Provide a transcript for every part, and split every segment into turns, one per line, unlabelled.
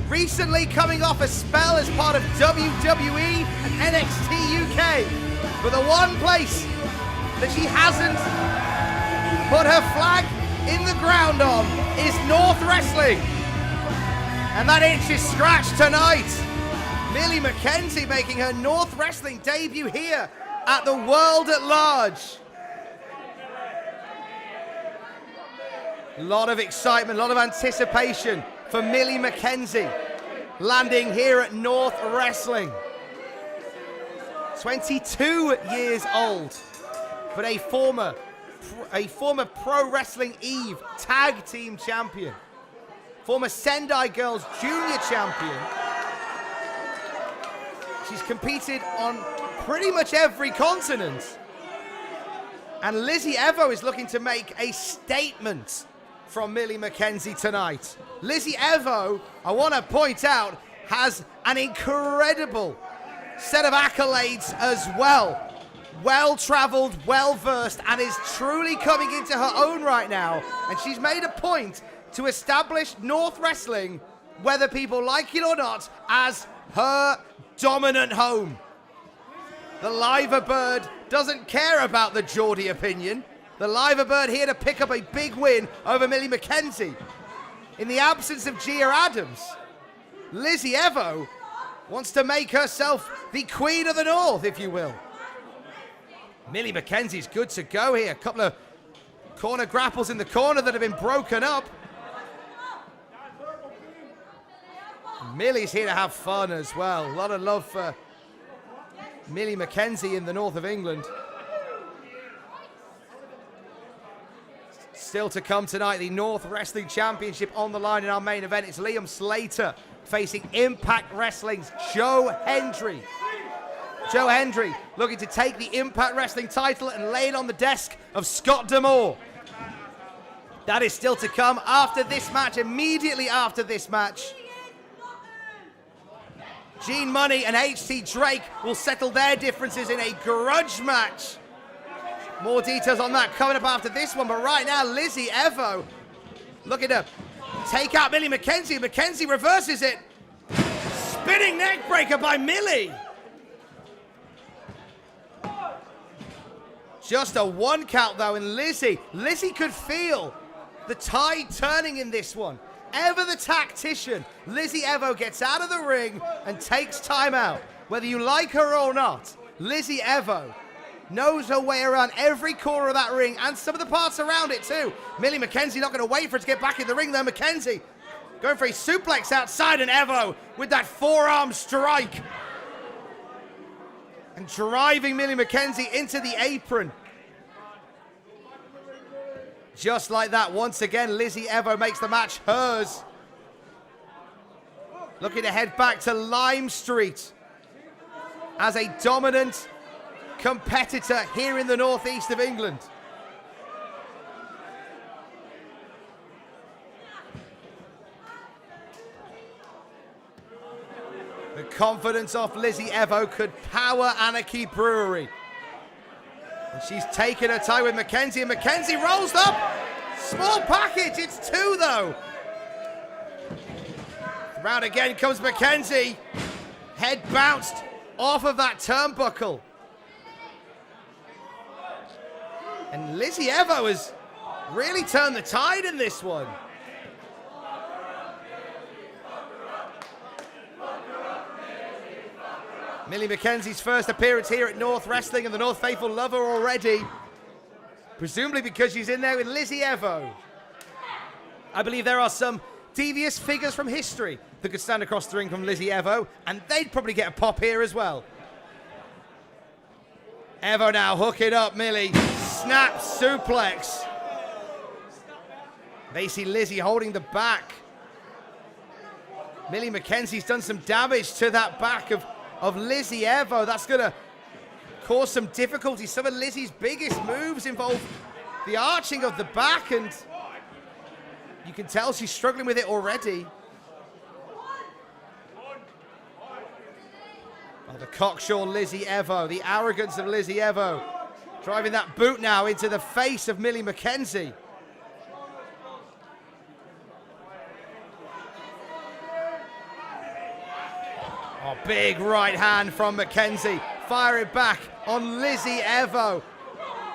Recently coming off a spell as part of WWE and NXT UK, but the one place that she hasn't put her flag in the ground on is North Wrestling. And that itch is scratched tonight. Millie McKenzie making her North Wrestling debut here at the World at Large. A lot of excitement, a lot of anticipation for Millie McKenzie landing here at North Wrestling. 22 years old, but a former Pro Wrestling Eve tag team champion, former Sendai Girls Junior champion. She's competed on pretty much every continent. And Lizzy Evo is looking to make a statement from Millie McKenzie tonight. Lizzy Evo, I want to point out, has an incredible set of accolades as well. Well-traveled, well-versed, and is truly coming into her own right now. And she's made a point to establish North Wrestling, whether people like it or not, as her dominant home. The Liver Bird doesn't care about the Geordie opinion. The Liver Bird here to pick up a big win over Millie McKenzie. In the absence of Gia Adams, Lizzy Evo wants to make herself the Queen of the North, if you will. Millie McKenzie's good to go here. A couple of corner grapples in the corner that have been broken up. Millie's here to have fun as well. A lot of love for Millie McKenzie in the north of England. Still to come tonight, the North Wrestling Championship on the line in our main event. It's Liam Slater facing Impact Wrestling's Joe Hendry. Joe Hendry looking to take the Impact Wrestling title and lay it on the desk of Scott D'Amore. That is still to come after this match, immediately after this match. Gene Money and HT Drake will settle their differences in a grudge match. More details on that coming up after this one, but right now, Lizzy Evo looking to take out Millie McKenzie. McKenzie reverses it. Spinning neck breaker by Millie. Just a one count though, and Lizzy could feel the tide turning in this one. Ever the tactician, Lizzy Evo gets out of the ring and takes time out. Whether you like her or not, Lizzy Evo knows her way around every corner of that ring and some of the parts around it too. Millie McKenzie not going to wait for it to get back in the ring though. McKenzie going for a suplex outside, and Evo with that forearm strike. And driving Millie McKenzie into the apron. Just like that, once again, Lizzy Evo makes the match hers. Looking to head back to Lime Street as a dominant competitor here in the northeast of England. The confidence off Lizzy Evo could power Anarchy Brewery. And she's taken her time with McKenzie, and McKenzie rolls up. Small package, it's two though. Round again comes McKenzie. Head bounced off of that turnbuckle. And Lizzy Evo has really turned the tide in this one. Millie McKenzie's first appearance here at North Wrestling, and the North faithful love her already. Presumably because she's in there with Lizzy Evo. I believe there are some devious figures from history that could stand across the ring from Lizzy Evo, and they'd probably get a pop here as well. Evo now hooking up Millie. Snap suplex. They see Lizzy holding the back. Millie McKenzie's done some damage to that back of Lizzy Evo. That's going to cause some difficulty. Some of Lizzy's biggest moves involve the arching of the back, and You can tell she's struggling with it already. Oh, the cocksure Lizzy Evo, the arrogance of Lizzy Evo. Driving that boot now into the face of Millie McKenzie. Oh, big right hand from McKenzie. Firing back on Lizzy Evo.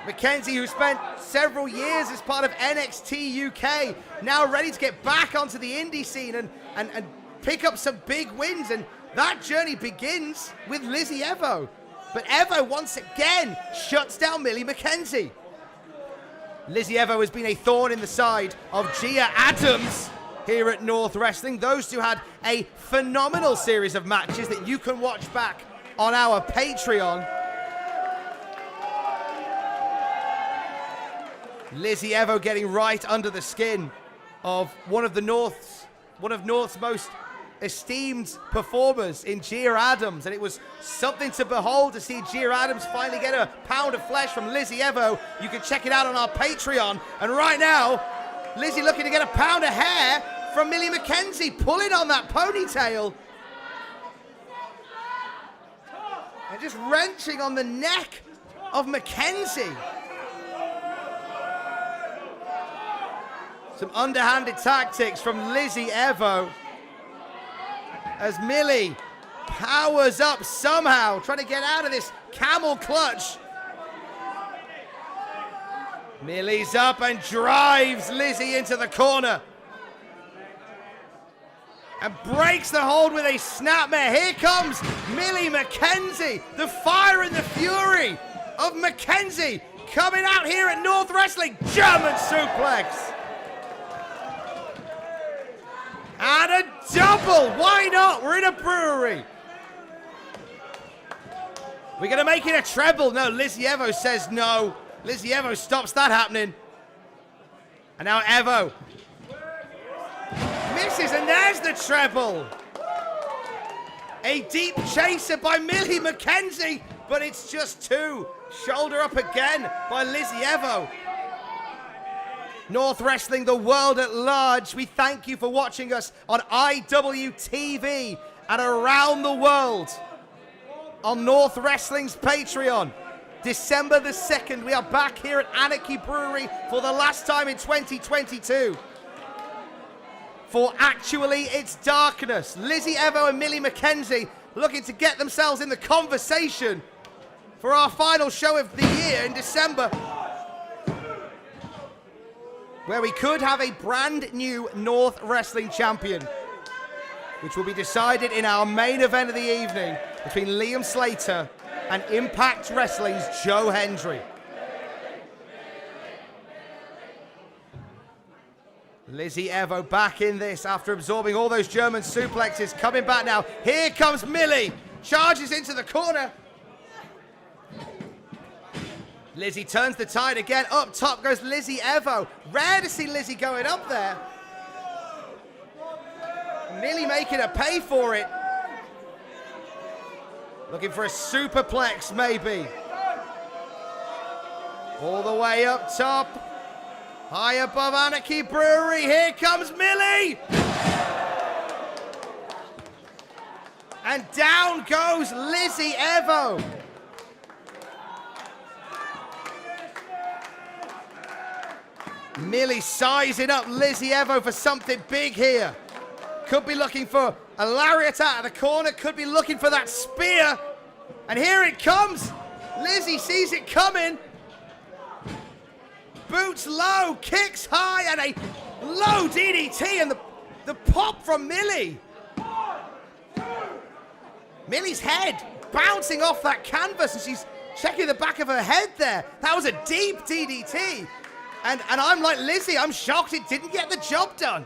McKenzie, who spent several years as part of NXT UK, now ready to get back onto the indie scene and pick up some big wins. And that journey begins with Lizzy Evo. But Evo once again shuts down Millie McKenzie. Lizzy Evo has been a thorn in the side of Gia Adams here at North Wrestling. Those two had a phenomenal series of matches that you can watch back on our Patreon. Lizzy Evo getting right under the skin of one of North's most esteemed performers in Gia Adams, and it was something to behold to see Gia Adams finally get a pound of flesh from Lizzy Evo. You can check it out on our Patreon. And right now, Lizzy looking to get a pound of hair from Millie McKenzie, pulling on that ponytail and just wrenching on the neck of McKenzie. Some underhanded tactics from Lizzy Evo as Millie powers up somehow, trying to get out of this camel clutch. Millie's up and drives Lizzy into the corner and breaks the hold with a snapmare. Here comes Millie McKenzie, the fire and the fury of McKenzie coming out here at North Wrestling. German suplex. And a double, why not? We're in a brewery. We're going to make it a treble. No, Lizzy Evo says no. Lizzy Evo stops that happening. And now Evo misses, and there's the treble. A deep chaser by Millie McKenzie, but it's just two. Shoulder up again by Lizzy Evo. North Wrestling, the world at large, we thank you for watching us on IWTV and around the world on North Wrestling's Patreon. December the 2nd, we are back here at Anarchy Brewery for the last time in 2022. For Actually It's Darkness, Lizzy Evo and Millie McKenzie looking to get themselves in the conversation for our final show of the year in December, where we could have a brand new North Wrestling champion, which will be decided in our main event of the evening between Liam Slater and Impact Wrestling's Joe Hendry. Lizzy Evo back in this after absorbing all those German suplexes, coming back now. Here comes Millie, charges into the corner. Lizzy turns the tide again. Up top goes Lizzy Evo. Rare to see Lizzy going up there. Millie making her pay for it. Looking for a superplex, maybe. All the way up top. High above Anarchy Brewery. Here comes Millie. And down goes Lizzy Evo. Millie sizing up Lizzy Evo for something big here. Could be looking for a lariat out of the corner. Could be looking for that spear. And here it comes. Lizzy sees it coming. Boots low, kicks high, and a low DDT. And the pop from Millie. Millie's head bouncing off that canvas, and she's checking the back of her head there. That was a deep DDT. And I'm like Lizzy, I'm shocked it didn't get the job done.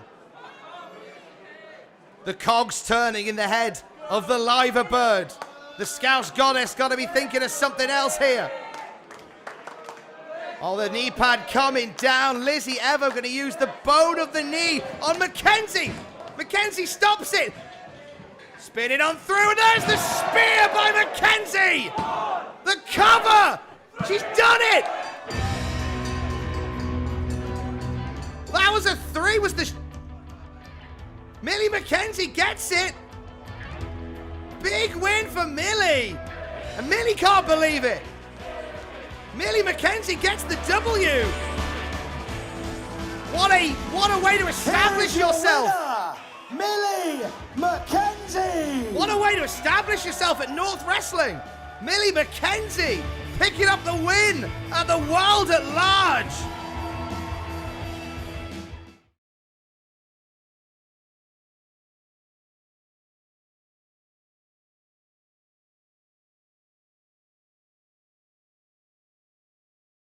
The cogs turning in the head of the Liver Bird. The Scouse Goddess got to be thinking of something else here. Oh, the knee pad coming down. Lizzy Evo going to use the bone of the knee on McKenzie. McKenzie stops it. Spinning on through, and there's the spear by McKenzie. The cover. She's done it. That was a 3. Was the... Millie McKenzie gets it. Big win for Millie. And Millie can't believe it. Millie McKenzie gets the W. What a way to establish yourself.
Winner, Millie McKenzie.
What a way to establish yourself at North Wrestling. Millie McKenzie picking up the win at the World at Large.